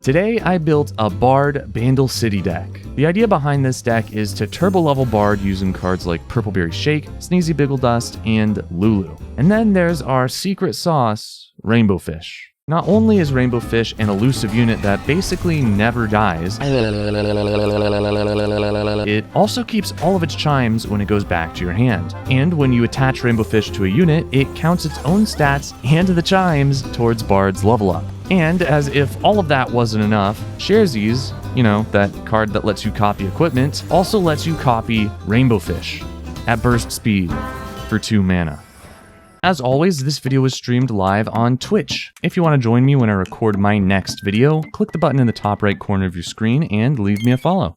Today I built a Bard Bandle City deck. The idea behind this deck is to turbo level Bard using cards like Purpleberry Shake, Sneezy Biggledust, and Lulu. And then there's our secret sauce, Rainbowfish. Not only is Rainbowfish an elusive unit that basically never dies, it also keeps all of its chimes when it goes back to your hand. And when you attach Rainbowfish to a unit, it counts its own stats and the chimes towards Bard's level up. And as if all of that wasn't enough, Sharesies, you know, that card that lets you copy equipment, also lets you copy Rainbowfish at burst speed for 2 mana. As always, this video is streamed live on Twitch. If you want to join me when I record my next video, click the button in the top right corner of your screen and leave me a follow.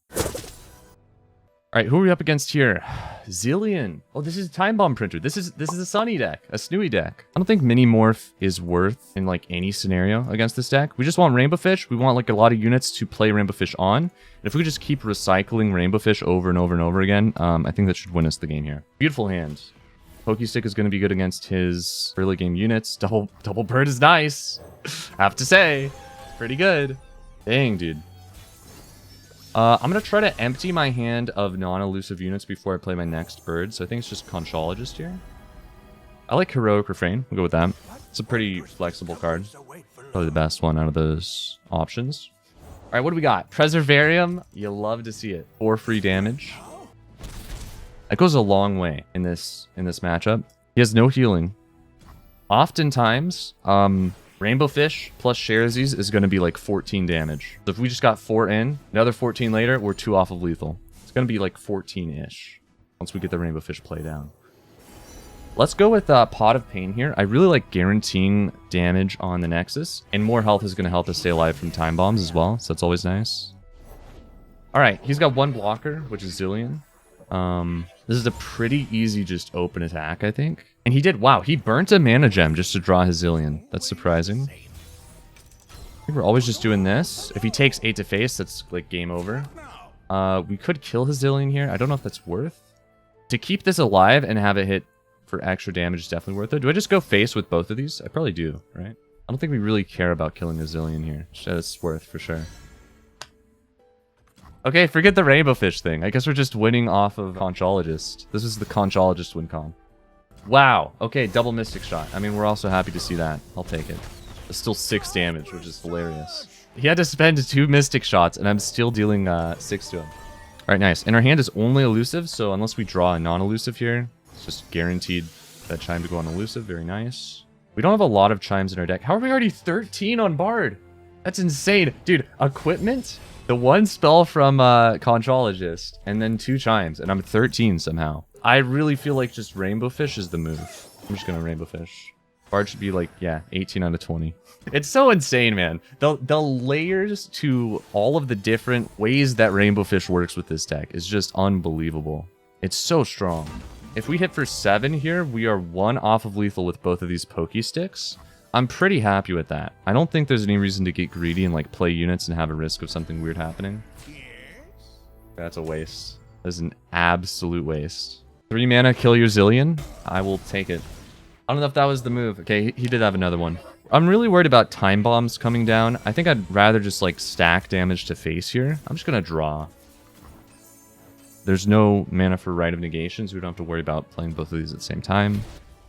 Alright, who are we up against here? Zillion. Oh, this is a Time Bomb Printer. This is a Snnuy deck, a Snnuy deck. I don't think Mini Morph is worth in like any scenario against this deck. We just want Rainbowfish. We want like a lot of units to play Rainbowfish on. And if we just keep recycling Rainbowfish over and over and over again, I think that should win us the game here. Beautiful hand. Pokestick is going to be good against his early game units. Double bird is nice. Have to say, pretty good. Dang, dude. I'm going to try to empty my hand of non-elusive units before I play my next bird. So I think it's just Conchologist here. I like Heroic Refrain. We'll go with that. It's a pretty flexible card. Probably the best one out of those options. All right, what do we got? Preservarium. You love to see it. 4 free damage. That goes a long way in this matchup. He has no healing. Oftentimes, Rainbowfish plus Sharesies is going to be like 14 damage. So if we just got 4 in, another 14 later, we're 2 off of lethal. It's going to be like 14-ish once we get the Rainbowfish play down. Let's go with Pot of Pain here. I really like guaranteeing damage on the Nexus. And more health is going to help us stay alive from time bombs as well. So that's always nice. Alright, he's got 1 blocker, which is Zillion. This is a pretty easy just open attack, I think. And he did, wow, he burnt a mana gem just to draw his Zillion. That's surprising. I think we're always just doing this. If he takes 8 to face, that's like game over. We could kill his Zillion here. I don't know if that's worth. To keep this alive and have it hit for extra damage is definitely worth it. Do I just go face with both of these? I probably do, right? I don't think we really care about killing a Zillion here. It's worth for sure. Okay, forget the Rainbowfish thing. I guess we're just winning off of Conchologist. This is the Conchologist win con. Wow. Okay, double Mystic Shot. I mean, we're also happy to see that. I'll take it. It's still 6 damage, which is hilarious. He had to spend 2 Mystic Shots, and I'm still dealing 6 to him. All right, nice. And our hand is only elusive, so unless we draw a non-elusive here, it's just guaranteed that chime to go on elusive. Very nice. We don't have a lot of chimes in our deck. How are we already 13 on Bard? That's insane. Dude, equipment? The 1 spell from Conchologist, and then 2 chimes, and I'm 13 somehow. I really feel like just Rainbowfish is the move. I'm just gonna Rainbowfish. Bard should be like, yeah, 18 out of 20. It's so insane, man. The layers to all of the different ways that Rainbowfish works with this deck is just unbelievable. It's so strong. If we hit for 7 here, we are 1 off of lethal with both of these Pokesticks. I'm pretty happy with that. I don't think there's any reason to get greedy and like play units and have a risk of something weird happening. That's a waste. That's an absolute waste. 3 mana, kill your Zillion? I will take it. I don't know if that was the move. Okay, he did have another one. I'm really worried about time bombs coming down. I think I'd rather just like stack damage to face here. I'm just gonna draw. There's no mana for Rite of Negation, so we don't have to worry about playing both of these at the same time.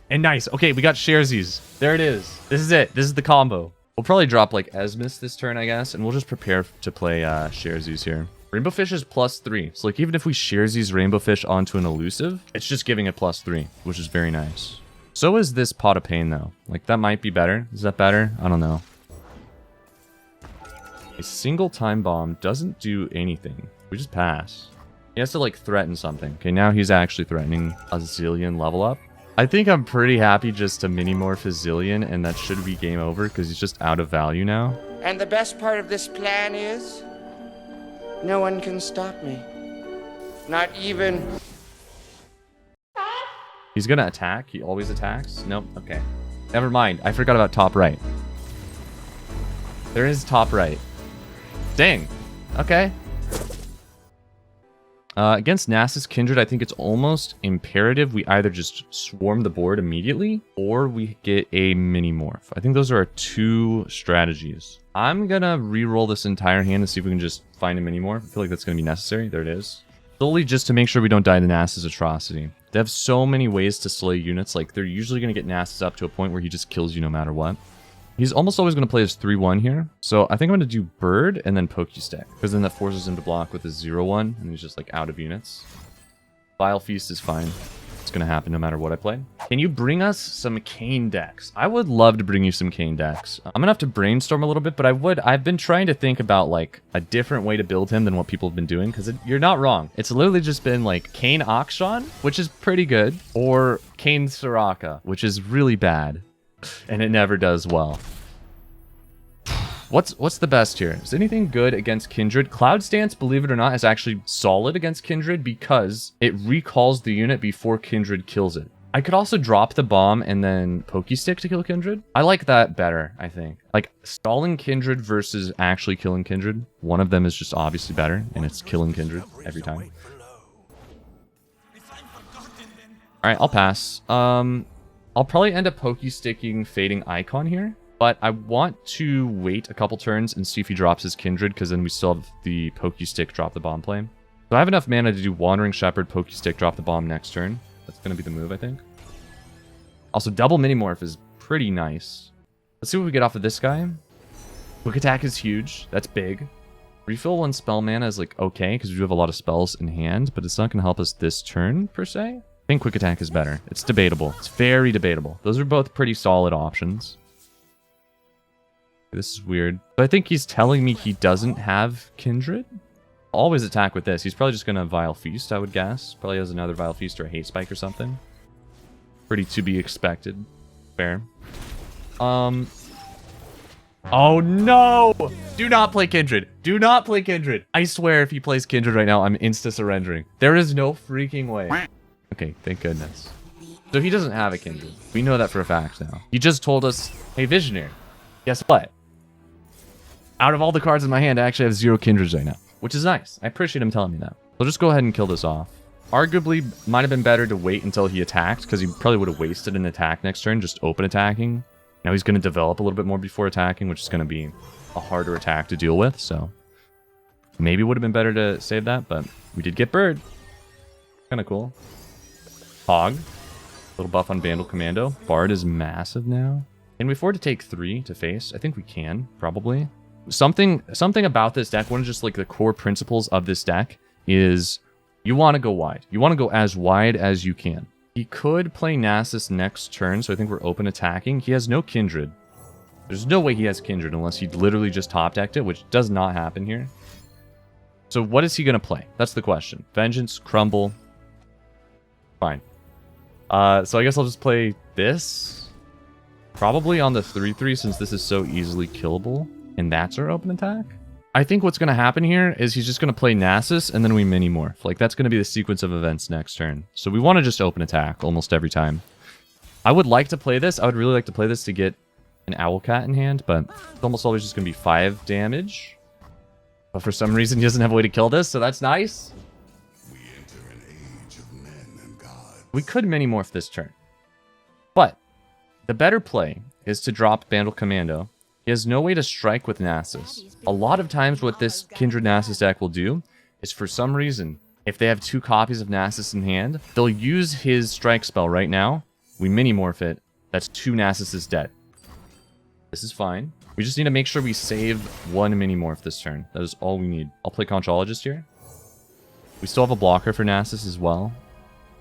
And nice. Okay, we got Sharesies. There it is. This is it. This is the combo. We'll probably drop like Esmus this turn, I guess, and we'll just prepare to play Sharesies here. Rainbowfish is +3. So like even if we Sharesies Rainbowfish onto an elusive, it's just giving it +3, which is very nice. So is this Pot of Pain though. Like that might be better. Is that better? I don't know. A single time bomb doesn't do anything. We just pass. He has to like threaten something. Okay, now he's actually threatening a Zillion level up. I think I'm pretty happy just to mini-morph his Zillion, and that should be game over, because he's just out of value now. And the best part of this plan is, no one can stop me. Not even... He's gonna attack? He always attacks? Nope, okay. Never mind, I forgot about top right. There is top right. Dang, okay. Against Nasus Kindred, I think it's almost imperative we either just swarm the board immediately or we get a mini morph. I think those are our two strategies. I'm gonna re-roll this entire hand and see if we can just find a mini morph. I feel like that's gonna be necessary. There it is. Solely just to make sure we don't die to Nasus Atrocity. They have so many ways to slay units. Like, they're usually gonna get Nasus up to a point where he just kills you no matter what. He's almost always going to play his 3-1 here. So I think I'm going to do Bird and then Pokestick. Because then that forces him to block with his 0-1. And he's just like out of units. Vile Feast is fine. It's going to happen no matter what I play. Can you bring us some Kayn decks? I would love to bring you some Kayn decks. I'm going to have to brainstorm a little bit. But I've been trying to think about like a different way to build him than what people have been doing. Because you're not wrong. It's literally just been like Kayn Akshan, which is pretty good. Or Kayn Soraka, which is really bad. And it never does well. What's the best here? Is anything good against Kindred? Cloud Stance, believe it or not, is actually solid against Kindred because it recalls the unit before Kindred kills it. I could also drop the bomb and then Pokestick to kill Kindred. I like that better, I think. Like, stalling Kindred versus actually killing Kindred. One of them is just obviously better, and it's killing Kindred every time. Alright, I'll pass. I'll probably end up Pokesticking Fading Icon here. But I want to wait a couple turns and see if he drops his Kindred, because then we still have the Pokestick drop the bomb play. So I have enough mana to do Wandering Shepherd, Pokestick, drop the bomb next turn. That's going to be the move, I think. Also, double Minimorph is pretty nice. Let's see what we get off of this guy. Quick Attack is huge. That's big. Refill 1 spell mana is like okay, because we do have a lot of spells in hand, but it's not going to help us this turn, per se. I think Quick Attack is better. It's debatable. It's very debatable. Those are both pretty solid options. This is weird. But I think he's telling me he doesn't have Kindred. I'll always attack with this. He's probably just going to Vile Feast, I would guess. Probably has another Vile Feast or a Hate Spike or something. Pretty to be expected. Fair. Oh no! Do not play Kindred. Do not play Kindred. I swear if he plays Kindred right now, I'm insta-surrendering. There is no freaking way. Okay, thank goodness. So he doesn't have a Kindred. We know that for a fact now. He just told us, hey, Visionary, guess what? Out of all the cards in my hand, I actually have 0 Kindreds right now, which is nice. I appreciate him telling me that. I'll just go ahead and kill this off. Arguably, might have been better to wait until he attacked, because he probably would have wasted an attack next turn, just open attacking. Now he's going to develop a little bit more before attacking, which is going to be a harder attack to deal with, so maybe it would have been better to save that, but we did get Bird. Kind of cool. Hog. Little buff on Bandle Commando. Bard is massive now. Can we afford to take 3 to face? I think we can, probably. Something about this deck, one of just like the core principles of this deck is you want to go wide. You want to go as wide as you can. He could play Nasus next turn, so I think we're open attacking. He has no Kindred. There's no way he has Kindred unless he literally just top decked it, which does not happen here. So what is he going to play? That's the question. Vengeance, Crumble. Fine. So I guess I'll just play this. Probably on the 3-3 since this is so easily killable. And that's our open attack. I think what's going to happen here is he's just going to play Nasus and then we mini morph. Like, that's going to be the sequence of events next turn. So we want to just open attack almost every time. I would like to play this. I would really like to play this to get an Owlcat in hand, but it's almost always just going to be 5 damage. But for some reason, he doesn't have a way to kill this, so that's nice. We enter an age of men and gods. We could mini morph this turn. But the better play is to drop Bandle Commando. He has no way to strike with Nasus. A lot of times what this Kindred Nasus deck will do is for some reason, if they have 2 copies of Nasus in hand, they'll use his strike spell right now. We mini-morph it. That's 2 Nasuses dead. This is fine. We just need to make sure we save 1 mini-morph this turn. That is all we need. I'll play Conchologist here. We still have a blocker for Nasus as well.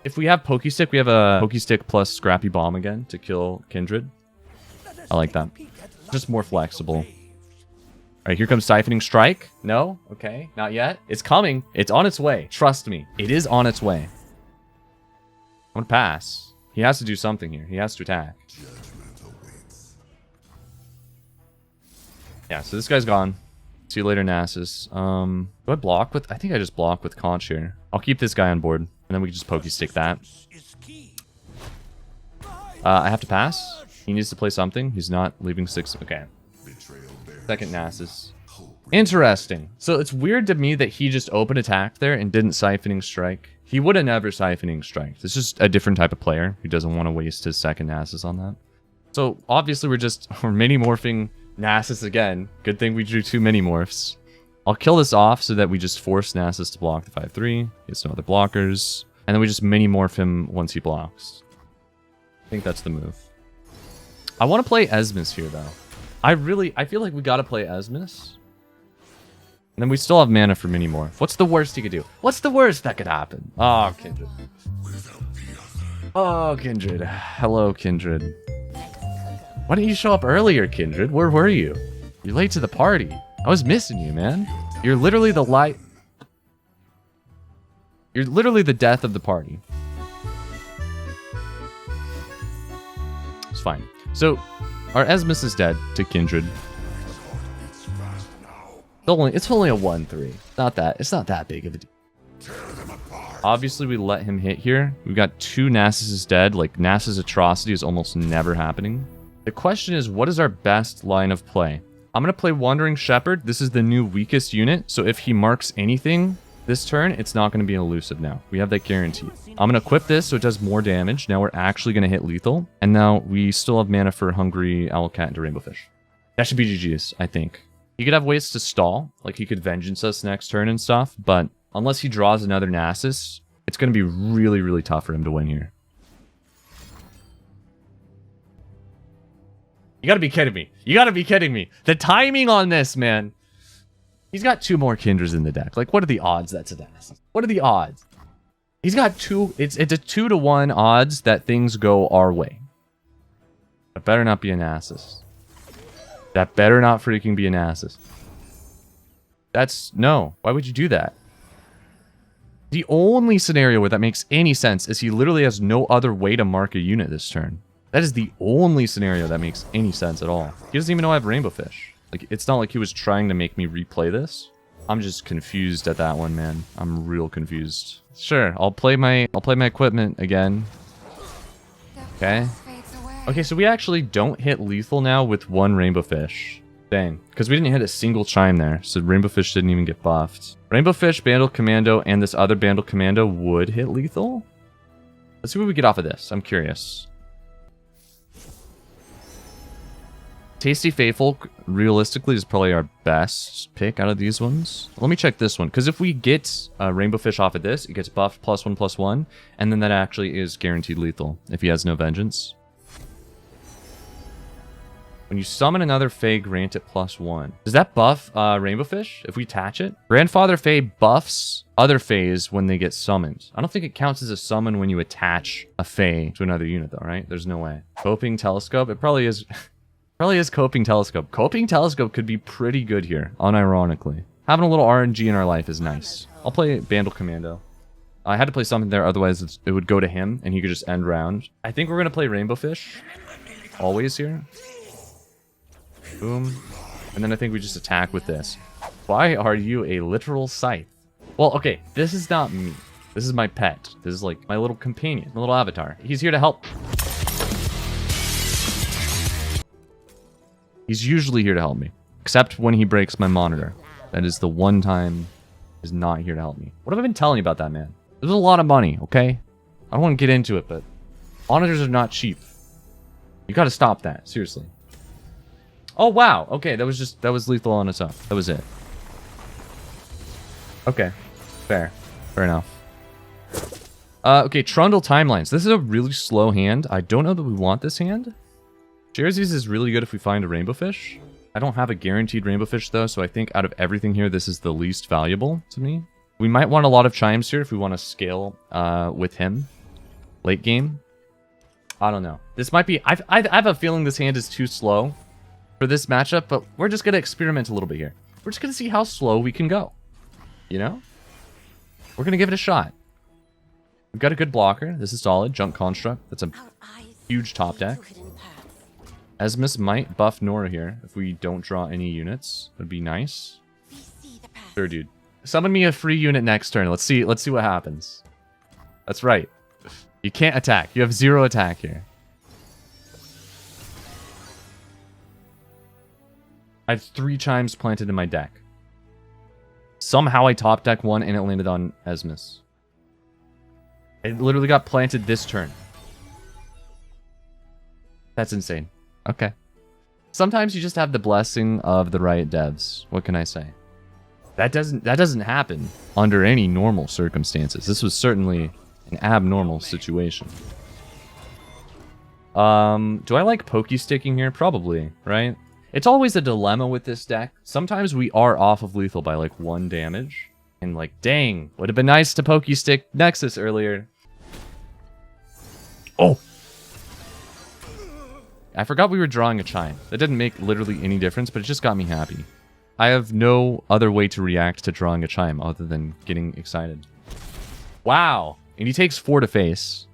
If we have Pokestick, we have a Pokestick plus Scrappy Bomb again to kill Kindred. I like that. Just more flexible. Alright, here comes Siphoning Strike. No? Okay, not yet. It's coming. It's on its way. Trust me. It is on its way. I'm gonna pass. He has to do something here. He has to attack. Yeah, so this guy's gone. See you later, Nasus. Do I block with... I think I just block with Conch here. I'll keep this guy on board. And then we can just Pokestick that. I have to pass. He needs to play something. He's not leaving 6. Okay. Second Nasus. Interesting. So it's weird to me that he just open attacked there and didn't Siphoning Strike. He would have never Siphoning Strike. It's just a different type of player who doesn't want to waste his second Nasus on that. So obviously we're mini-morphing Nasus again. Good thing we drew 2 mini-morphs. I'll kill this off so that we just force Nasus to block the 5-3. He has no other blockers. And then we just mini-morph him once he blocks. I think that's the move. I want to play Esmus here, though. I feel like we got to play Esmus. And then we still have mana for mini-morph. What's the worst he could do? What's the worst that could happen? Oh, Kindred. Oh, Kindred. Hello, Kindred. Why didn't you show up earlier, Kindred? Where were you? You're late to the party. I was missing you, man. You're literally the light. You're literally the death of the party. It's fine. So, our Esmus is dead to Kindred. It's only a 1-3. It's not that big of a deal. Obviously, we let him hit here. We've got 2 Nasus dead. Like, Nasus atrocity is almost never happening. The question is, what is our best line of play? I'm going to play Wandering Shepherd. This is the new weakest unit. So if he marks anything this turn, it's not going to be an elusive now. We have that guaranteed. I'm going to equip this so it does more damage. Now we're actually going to hit lethal. And now we still have mana for Hungry Owlcat into Rainbowfish. That should be GG's, I think. He could have ways to stall. Like, he could Vengeance us next turn and stuff. But unless he draws another Nasus, it's going to be really, really tough for him to win here. You gotta be kidding me. You gotta be kidding me. The timing on this, man. He's got 2 more Kindreds in the deck. Like, what are the odds that's a Nasus? What are the odds? He's got 2. It's a 2-to-1 odds that things go our way. That better not be a Nasus. That better not freaking be a Nasus. No. Why would you do that? The only scenario where that makes any sense is he literally has no other way to mark a unit this turn. That is the only scenario that makes any sense at all. He doesn't even know I have Rainbowfish. Like, it's not like he was trying to make me replay this. I'm just confused at that one, man. I'm real confused. Sure, I'll play my equipment again. Okay. Okay, so we actually don't hit lethal now with 1 Rainbowfish. Dang. Because we didn't hit a single chime there, so Rainbowfish didn't even get buffed. Rainbowfish, Bandle Commando, and this other Bandle Commando would hit lethal? Let's see what we get off of this. I'm curious. Tasty Faithful, realistically, is probably our best pick out of these ones. Let me check this one, because if we get Rainbowfish off of this, it gets buffed +1/+1, and then that actually is guaranteed lethal if he has no Vengeance. When you summon another Fae, grant it +1. Does that buff Rainbowfish if we attach it? Grandfather Fae buffs other Faes when they get summoned. I don't think it counts as a summon when you attach a Fae to another unit, though, right? There's no way. Coping Telescope? It probably is... Probably is Coping Telescope. Coping Telescope could be pretty good here, unironically. Having a little RNG in our life is nice. I'll play Bandle Commando. I had to play something there, otherwise it would go to him, and he could just end round. I think we're going to play Rainbowfish. Always here. Boom. And then I think we just attack with this. Why are you a literal scythe? Well, okay, this is not me. This is my pet. This is like my little companion, my little avatar. He's here to help. He's usually here to help me. Except when he breaks my monitor. That is the one time he's not here to help me. What have I been telling you about that, man? There's a lot of money, okay? I don't want to get into it, but monitors are not cheap. You gotta stop that, seriously. Oh, wow. Okay, that was lethal on its own. That was it. Okay. Fair. Fair enough. Okay, Trundle Timelines. This is a really slow hand. I don't know that we want this hand. Sharesies is really good if we find a Rainbowfish. I don't have a guaranteed Rainbowfish, though, so I think out of everything here, this is the least valuable to me. We might want a lot of chimes here if we want to scale with him late game. I don't know. This might be... I have a feeling this hand is too slow for this matchup, but we're just going to experiment a little bit here. We're just going to see how slow we can go. You know? We're going to give it a shot. We've got a good blocker. This is solid. Junk Construct. That's a huge top deck. Esmus might buff Nora here if we don't draw any units. That'd be nice. Sure, dude. Summon me a free unit next turn. Let's see what happens. That's right. You can't attack. You have 0 attack here. I have 3 chimes planted in my deck. Somehow I top deck one and it landed on Esmus. It literally got planted this turn. That's insane. Okay. Sometimes you just have the blessing of the right devs. What can I say? That doesn't happen under any normal circumstances. This was certainly an abnormal situation. Do I like pokey-sticking here? Probably, right? It's always a dilemma with this deck. Sometimes we are off of lethal by like 1 damage. And like, dang, would have been nice to pokey-stick Nexus earlier. Oh! I forgot we were drawing a chime. That didn't make literally any difference, but it just got me happy. I have no other way to react to drawing a chime other than getting excited. Wow! And he takes 4 to face.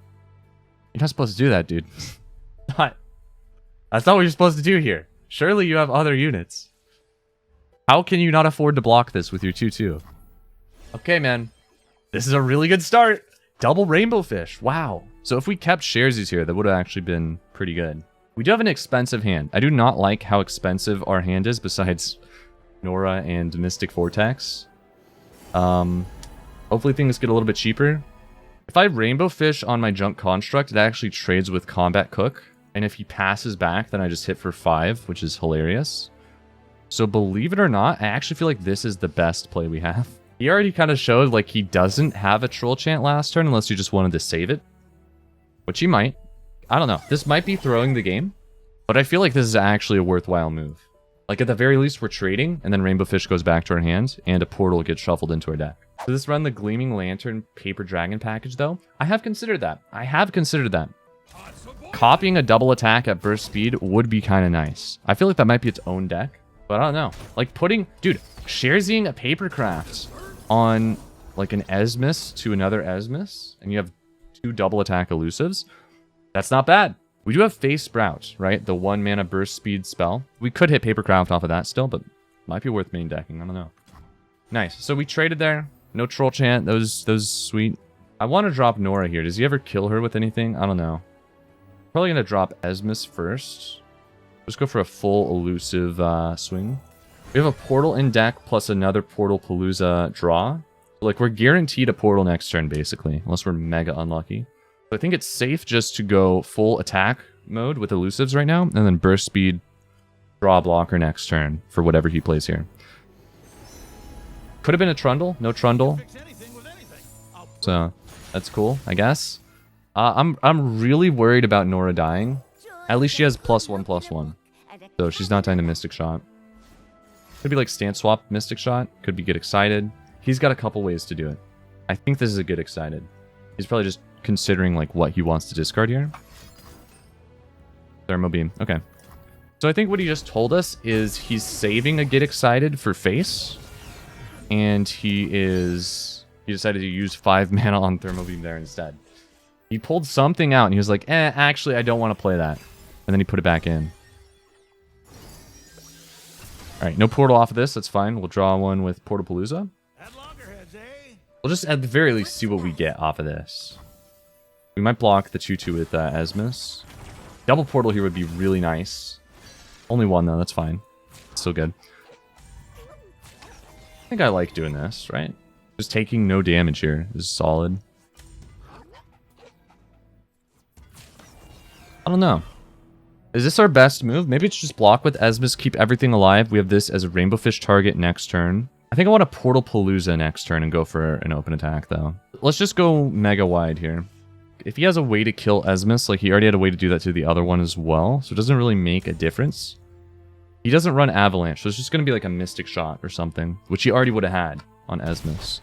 You're not supposed to do that, dude. That's not what you're supposed to do here. Surely you have other units. How can you not afford to block this with your 2-2? Okay, man. This is a really good start. Double Rainbowfish. Wow. So if we kept Sharesies here, that would have actually been pretty good. We do have an expensive hand. I do not like how expensive our hand is besides Nora and Mystic Vortex. Hopefully things get a little bit cheaper. If I Rainbowfish on my Junk Construct, it actually trades with Combat Cook. And if he passes back, then I just hit for 5, which is hilarious. So believe it or not, I actually feel like this is the best play we have. He already kind of showed like he doesn't have a Troll Chant last turn unless you just wanted to save it. Which he might. I don't know. This might be throwing the game. But I feel like this is actually a worthwhile move. Like at the very least we're trading, and then Rainbowfish goes back to our hand, and a portal gets shuffled into our deck. Does this run the Gleaming Lantern Paper Dragon package though? I have considered that. Copying a double attack at burst speed would be kind of nice. I feel like that might be its own deck, but I don't know. Like putting, dude, Sharesies a Papercraft on like an Esmus to another Esmus, and you have 2 double attack elusives. That's not bad. We do have Face Sprout, right? The 1 mana burst speed spell. We could hit Papercraft off of that still, but might be worth main decking. I don't know. Nice. So we traded there. No Troll Chant. Those sweet. I want to drop Nora here. Does he ever kill her with anything? I don't know. Probably going to drop Esmus first. Let's go for a full elusive swing. We have a portal in deck plus another Portal Palooza draw. Like, we're guaranteed a portal next turn, basically. Unless we're mega unlucky. So I think it's safe just to go full attack mode with elusives right now. And then burst speed, draw a blocker next turn for whatever he plays here. Could have been a Trundle. No Trundle. So, that's cool, I guess. I'm really worried about Nora dying. At least she has +1/+1. So she's not dying to Mystic Shot. Could be like Stance Swap Mystic Shot. Could be Get Excited. He's got a couple ways to do it. I think this is a Get Excited. He's probably just considering like what he wants to discard here. Thermo Beam. Okay. So I think what he just told us is he's saving a Get Excited for face. And he decided to use 5 mana on Thermo Beam there instead. He pulled something out and he was like, actually, I don't want to play that. And then he put it back in. Alright, no portal off of this. That's fine. We'll draw one with Portal Palooza. We'll just at the very least see what we get off of this. We might block the 2-2 with Esmus. Double portal here would be really nice. Only 1 though, that's fine. It's still good. I think I like doing this, right? Just taking no damage here is solid. I don't know. Is this our best move? Maybe it's just block with Esmus, keep everything alive. We have this as a Rainbowfish target next turn. I think I want to Portal Palooza next turn and go for an open attack, though. Let's just go mega wide here. If he has a way to kill Esmus, like he already had a way to do that to the other one as well, so it doesn't really make a difference. He doesn't run Avalanche, so it's just going to be like a Mystic Shot or something, which he already would have had on Esmus.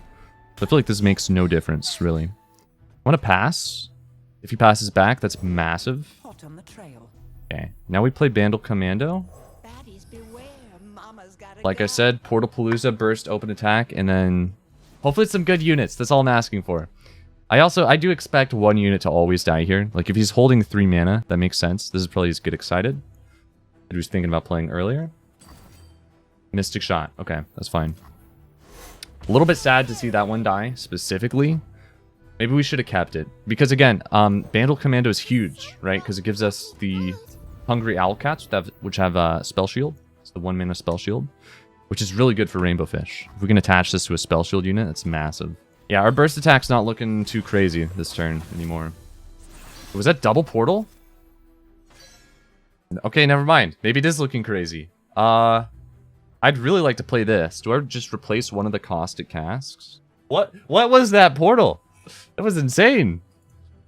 So I feel like this makes no difference, really. I want to pass. If he passes back, that's massive. On the trail. Okay, now we play Bandle Commando. Like I said, Portal Palooza, burst, open attack, and then hopefully some good units. That's all I'm asking for. I do expect 1 unit to always die here. Like if he's holding 3 mana, that makes sense. This is probably his Get Excited that he was thinking about playing earlier. Mystic Shot. Okay, that's fine. A little bit sad to see that one die specifically. Maybe we should have kept it. Because again, Bandle Commando is huge, right? Because it gives us the Hungry Owlcats, which have Spell Shield. It's the 1 mana Spell Shield. which is really good for Rainbowfish. If we can attach this to a spell shield unit, that's massive. Yeah, our burst attack's not looking too crazy this turn anymore. Was that double portal? Okay, never mind. Maybe it is looking crazy. I'd really like to play this. Do I just replace one of the caustic casks? What was that portal? That was insane.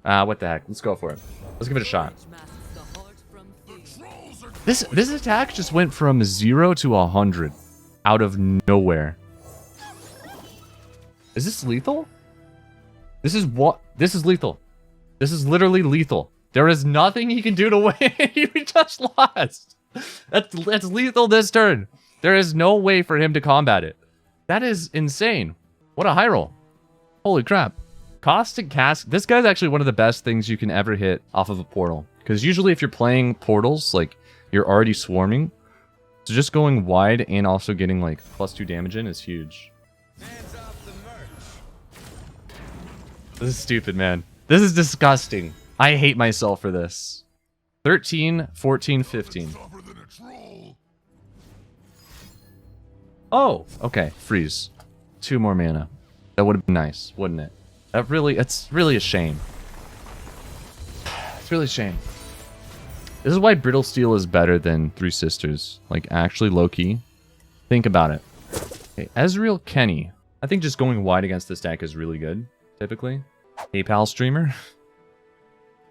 What the heck? Let's go for it. Let's give it a shot. This attack just went from 0 to 100 out of nowhere. Is this lethal? This is what? This is lethal. This is literally lethal. There is nothing he can do to win. We just lost. That's lethal this turn. There is no way for him to combat it. That is insane. What a high roll. Holy crap. Caustic Cask. This guy's actually one of the best things you can ever hit off of a portal. Because usually if you're playing portals, like, you're already swarming. So just going wide and also getting, like, +2 damage in is huge. This is stupid, man. This is disgusting. I hate myself for this. 13, 14, 15. Oh, okay. Freeze. 2 more mana. That would have been nice, wouldn't it? It's really a shame. It's really a shame. This is why Brittle Steel is better than Three Sisters. Like, actually low-key. Think about it. Okay, Ezreal Kenny. I think just going wide against this deck is really good, typically. PayPal streamer.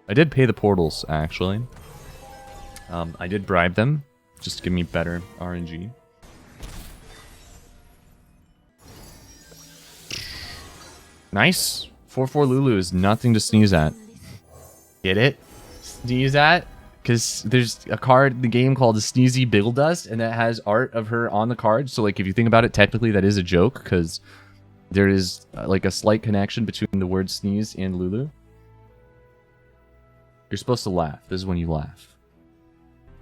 I did pay the portals, actually. I did bribe them, just to give me better RNG. Nice. 4/4 Lulu is nothing to sneeze at. Get it? Sneeze at? Because there's a card in the game called Sneezy Biggledust, and that has art of her on the card. So, like, if you think about it, technically that is a joke, because there is, like, a slight connection between the word sneeze and Lulu. You're supposed to laugh. This is when you laugh.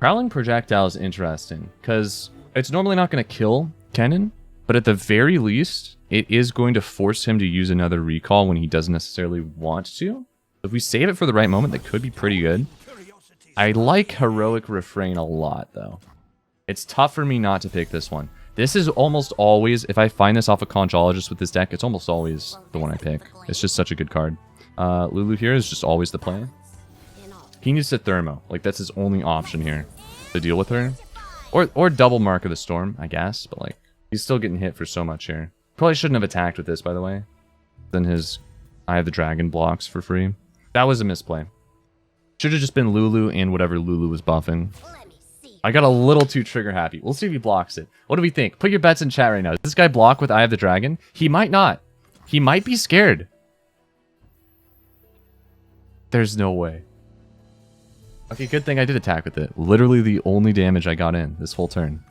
Prowling Projectile is interesting, because it's normally not going to kill Kennen, but at the very least, it is going to force him to use another recall when he doesn't necessarily want to. If we save it for the right moment, that could be pretty good. I like Heroic Refrain a lot, though. It's tough for me not to pick this one. This is almost always, if I find this off a Conchologist with this deck, it's almost always the one I pick. It's just such a good card. Lulu here is just always the play. He needs to Thermo. Like, that's his only option here to deal with her. Or double Mark of the Storm, I guess. But, like, he's still getting hit for so much here. Probably shouldn't have attacked with this, by the way. Then his Eye of the Dragon blocks for free. That was a misplay. Should have just been Lulu and whatever Lulu was buffing. I got a little too trigger happy. We'll see if he blocks it. What do we think? Put your bets in chat right now. Does this guy block with Eye of the Dragon? He might not. He might be scared. There's no way. Okay, good thing I did attack with it. Literally the only damage I got in this whole turn.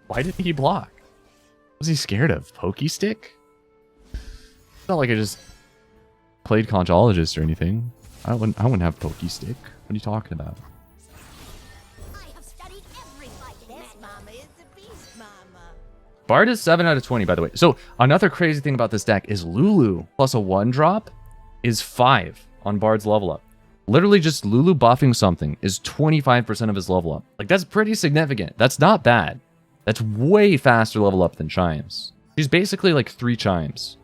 Why didn't he block? What was he scared of? Pokey Stick? It's not like I just played Conchologist or anything. I wouldn't have Pokey Stick. What are you talking about? I have studied every fight. This mama is a beast, mama. Bard is 7 out of 20, by the way. So another crazy thing about this deck is Lulu plus a 1-drop is 5 on Bard's level up. Literally just Lulu buffing something is 25% of his level up. Like, that's pretty significant. That's not bad. That's way faster level up than Chimes. She's basically like 3 Chimes,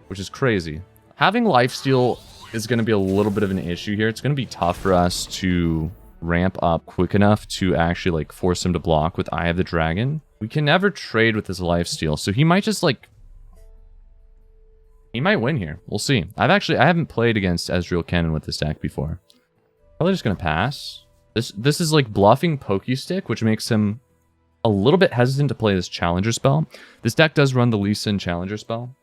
which is crazy. Having lifesteal is going to be a little bit of an issue here. It's going to be tough for us to ramp up quick enough to actually, like, force him to block with Eye of the Dragon. We can never trade with his lifesteal, so he might just, like... He might win here. We'll see. I haven't played against Ezreal Kennen with this deck before. Probably just going to pass. This is, like, bluffing Pokey Stick, which makes him a little bit hesitant to play this Challenger spell. This deck does run the Lee Sin Challenger spell.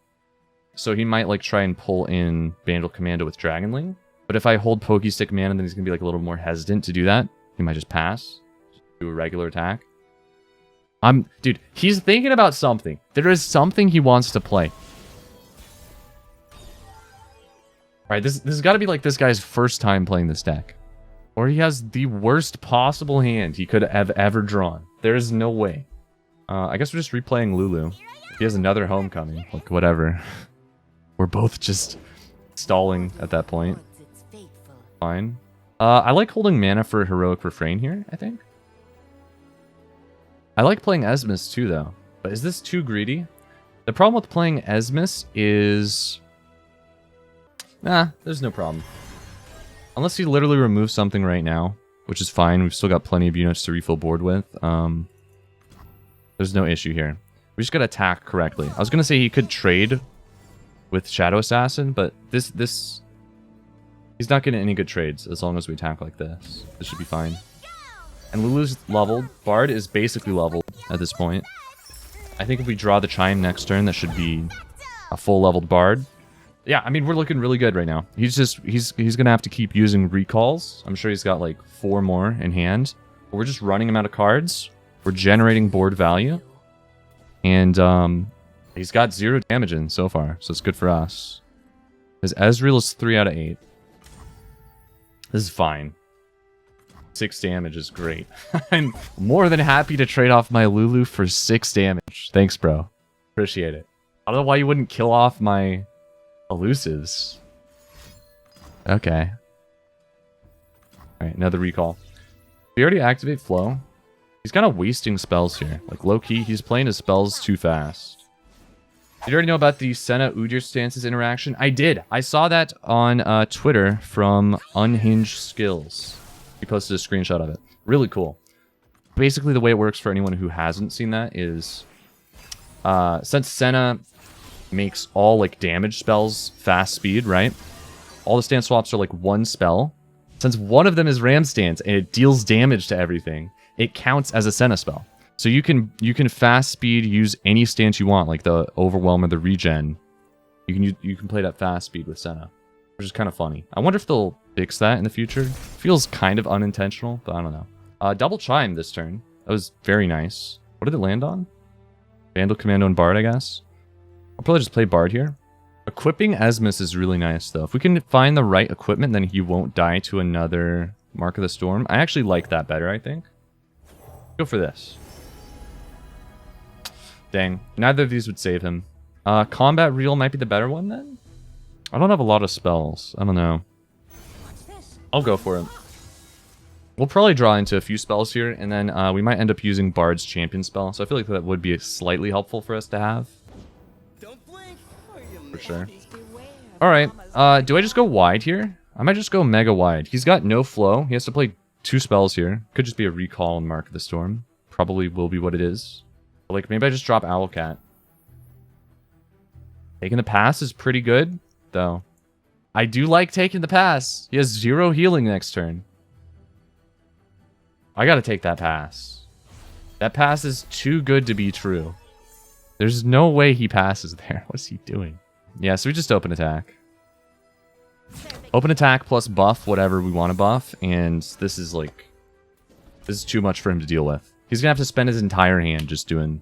So he might, like, try and pull in Bandle Commando with Dragonling. But if I hold Pokey Stick mana, then he's going to be, like, a little more hesitant to do that. He might just pass. Just do a regular attack. Dude, he's thinking about something. There is something he wants to play. Alright, this has got to be, like, this guy's first time playing this deck. Or he has the worst possible hand he could have ever drawn. There is no way. I guess we're just replaying Lulu. If he has another homecoming, like, whatever. We're both just stalling at that point. Fine. I like holding mana for Heroic Refrain here, I think. I like playing Esmus too, though. But is this too greedy? The problem with playing Esmus is... Nah, there's no problem. Unless he literally removes something right now, which is fine. We've still got plenty of units to refill board with. There's no issue here. We just gotta attack correctly. I was gonna say he could trade with Shadow Assassin, but this... He's not getting any good trades as long as we attack like this. This should be fine. And Lulu's leveled. Bard is basically leveled at this point. I think if we draw the Chime next turn, that should be a full leveled Bard. Yeah, I mean, we're looking really good right now. He's gonna have to keep using recalls. I'm sure he's got like 4 more in hand. We're just running him out of cards. We're generating board value. And he's got 0 damage in so far, so it's good for us. His Ezreal is 3 out of 8. This is fine. 6 damage is great. I'm more than happy to trade off my Lulu for 6 damage. Thanks, bro. Appreciate it. I don't know why you wouldn't kill off my elusives. Okay. Alright, another recall. We already activate Flow. He's kind of wasting spells here. Like, low-key, he's playing his spells too fast. Did you already know about the Senna Udyr stances interaction? I did. I saw that on Twitter from Unhinged Skills. He posted a screenshot of it. Really cool. Basically, the way it works for anyone who hasn't seen that is... since Senna makes all, like, damage spells fast speed, right? All the stance swaps are, like, 1 spell. Since one of them is Ram Stance and it deals damage to everything, it counts as a Senna spell. So you can fast speed use any stance you want, like the Overwhelm or the Regen. You can play that fast speed with Senna, which is kind of funny. I wonder if they'll fix that in the future. Feels kind of unintentional, but I don't know. Double Chime this turn. That was very nice. What did it land on? Vandal, Commando, and Bard, I guess. I'll probably just play Bard here. Equipping Esmus is really nice, though. If we can find the right equipment, then he won't die to another Mark of the Storm. I actually like that better, I think. Go for this. Dang. Neither of these would save him. Combat Reel might be the better one, then? I don't have a lot of spells. I don't know. I'll go for it. We'll probably draw into a few spells here, and then we might end up using Bard's Champion spell. So I feel like that would be slightly helpful for us to have. For sure. Alright. Do I just go wide here? I might just go mega wide. He's got no flow. He has to play 2 spells here. Could just be a recall and Mark of the Storm. Probably will be what it is. But, like, maybe I just drop Owlcat. Taking the pass is pretty good, though. I do like taking the pass. He has 0 healing next turn. I gotta take that pass. That pass is too good to be true. There's no way he passes there. What's he doing? Yeah, so we just open attack. Open attack plus buff whatever we want to buff, and this is like... This is too much for him to deal with. He's gonna have to spend his entire hand just doing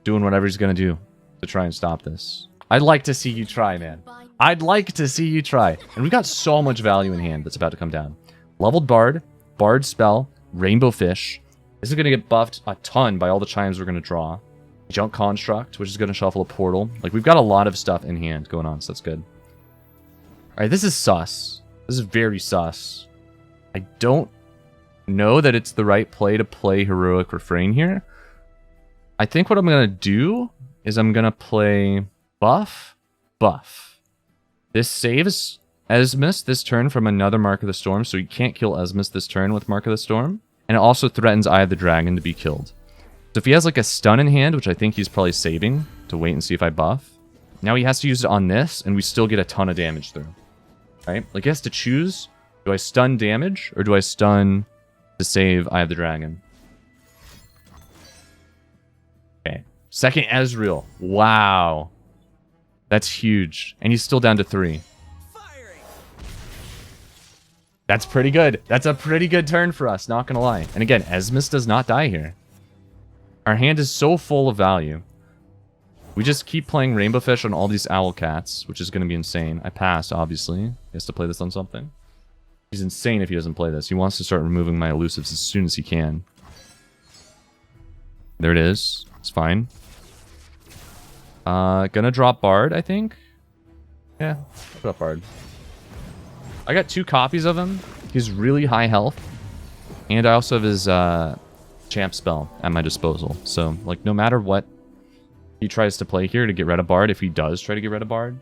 whatever he's gonna do to try and stop this. I'd like to see you try, man. I'd like to see you try. And we've got so much value in hand that's about to come down. Leveled Bard, Bard spell, Rainbowfish. This is gonna get buffed a ton by all the chimes we're gonna draw. Junk Construct, which is gonna shuffle a portal. Like, we've got a lot of stuff in hand going on, so that's good. Alright, this is sus. This is very sus. I don't know that it's the right play to play Heroic Refrain here. I think what I'm going to do is I'm going to play buff. This saves Esmus this turn from another Mark of the Storm, so he can't kill Esmus this turn with Mark of the Storm. And it also threatens Eye of the Dragon to be killed. So if he has like a stun in hand, which I think he's probably saving to wait and see if I buff, now he has to use it on this, and we still get a ton of damage through. Right? Like, he has to choose, do I stun damage, or do I stun to save Eye of the Dragon? Okay. Second Ezreal. Wow. That's huge. And he's still down to 3. That's pretty good. That's a pretty good turn for us, not gonna lie. And again, Esmus does not die here. Our hand is so full of value. We just keep playing Rainbowfish on all these Owlcats, which is going to be insane. I pass, obviously. He has to play this on something. He's insane if he doesn't play this. He wants to start removing my elusives as soon as he can. There it is. It's fine. Gonna drop Bard, I think. Yeah, I'll drop Bard. I got 2 copies of him. He's really high health. And I also have his champ spell at my disposal. So, like, no matter what he tries to play here to get rid of Bard, if he does try to get rid of Bard,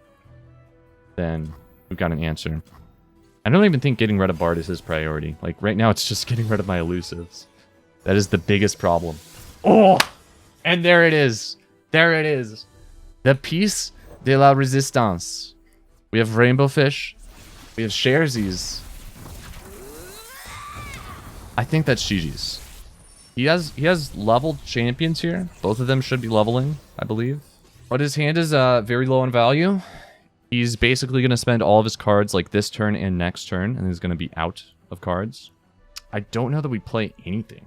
then we've got an answer. I don't even think getting rid of Bard is his priority. Like, right now, it's just getting rid of my elusives. That is the biggest problem. Oh! And there it is. There it is. The piece de la resistance. We have Rainbowfish. We have Sharesies. I think that's GG's. He has leveled champions here. Both of them should be leveling, I believe. But his hand is very low in value. He's basically going to spend all of his cards like this turn and next turn, and he's going to be out of cards. I don't know that we play anything.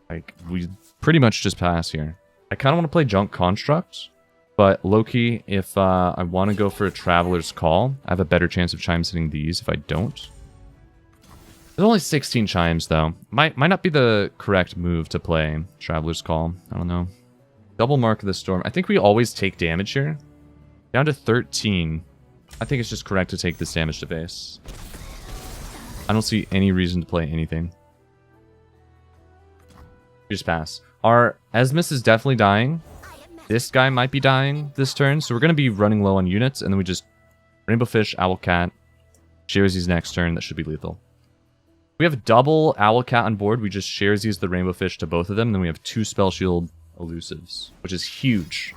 Like, we pretty much just pass here. I kind of want to play Junk Construct, but low-key, if I want to go for a Traveler's Call, I have a better chance of chimes hitting these if I don't. There's only 16 chimes, though. Might not be the correct move to play Traveler's Call. I don't know. Double Mark of the Storm. I think we always take damage here. Down to 13. I think it's just correct to take this damage to base. I don't see any reason to play anything. We just pass. Our Esmus is definitely dying. This guy might be dying this turn, so we're going to be running low on units, and then we just Rainbowfish, Owlcat, Sharesies next turn. That should be lethal. We have double Owlcat on board. We just Sharesies the Rainbowfish to both of them, and then we have 2 Spell Shield elusives, which is huge.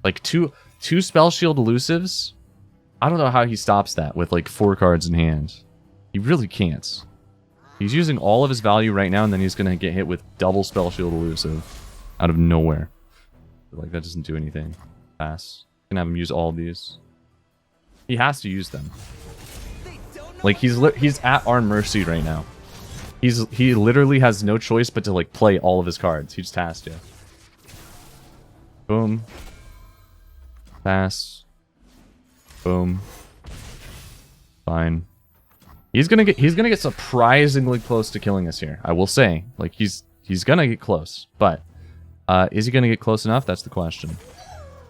Like, two Spell Shield elusives? I don't know how he stops that with, like, 4 cards in hand. He really can't. He's using all of his value right now, and then he's going to get hit with double Spell Shield elusive out of nowhere. Like, that doesn't do anything. Pass. Can have him use all of these. He has to use them. Like, he's at our mercy right now. He literally has no choice but to, like, play all of his cards. He just has to. Boom. Pass. Boom. Fine. He's gonna get surprisingly close to killing us here. I will say, like, he's gonna get close, but is he gonna get close enough? That's the question.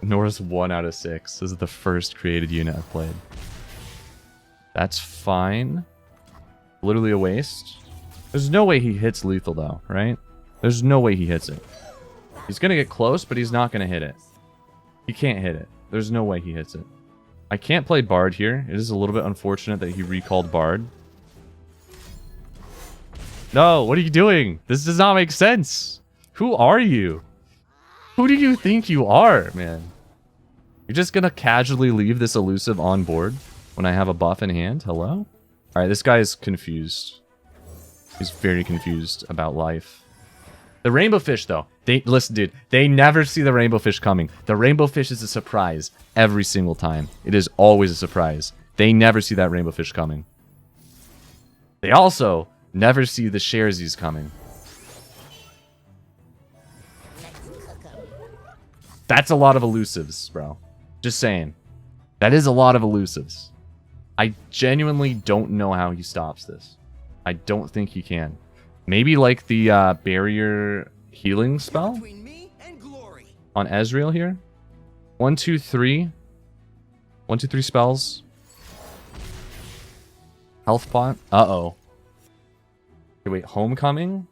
Nora's 1 out of 6. This is the first created unit I've played. That's fine. Literally a waste. There's no way he hits lethal though, right? There's no way he hits it. He's gonna get close, but he's not gonna hit it. He can't hit it. There's no way he hits it. I can't play Bard here. It is a little bit unfortunate that he recalled Bard. No, what are you doing? This does not make sense. Who are you? Who do you think you are, man? You're just gonna casually leave this elusive on board when I have a buff in hand? Hello? Alright, this guy is confused. He's very confused about life. The Rainbowfish, though. Listen, dude. They never see the Rainbowfish coming. The Rainbowfish is a surprise every single time. It is always a surprise. They never see that Rainbowfish coming. They also never see the Sharesies coming. That's a lot of elusives, bro. Just saying. That is a lot of elusives. I genuinely don't know how he stops this. I don't think he can. Maybe like the barrier healing spell on Ezreal here. 1, 2, 3. 1, 2, 3 spells. Health pot. Uh-oh. Okay, wait, Homecoming?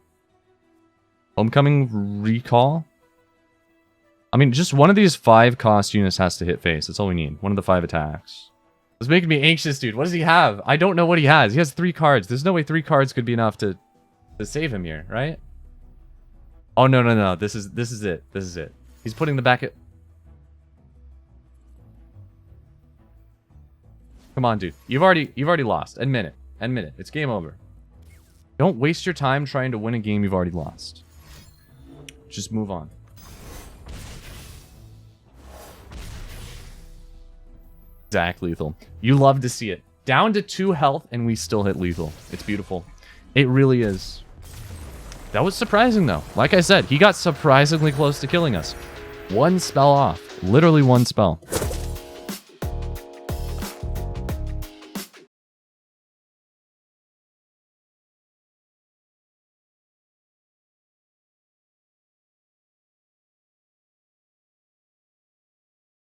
Homecoming recall? I mean, just one of these 5 cost units has to hit face. That's all we need. One of the 5 attacks. It's making me anxious, dude. What does he have? I don't know what he has. He has 3 cards. There's no way 3 cards could be enough to save him here, right? Oh, no, no, no. This is it. This is it. He's putting the back at... Come on, dude. You've already lost. Admit it. Admit it. It's game over. Don't waste your time trying to win a game you've already lost. Just move on. Exact lethal. You love to see it. Down to 2 health and we still hit lethal. It's beautiful. It really is. That was surprising though. Like I said, he got surprisingly close to killing us. 1 spell off. Literally 1 spell.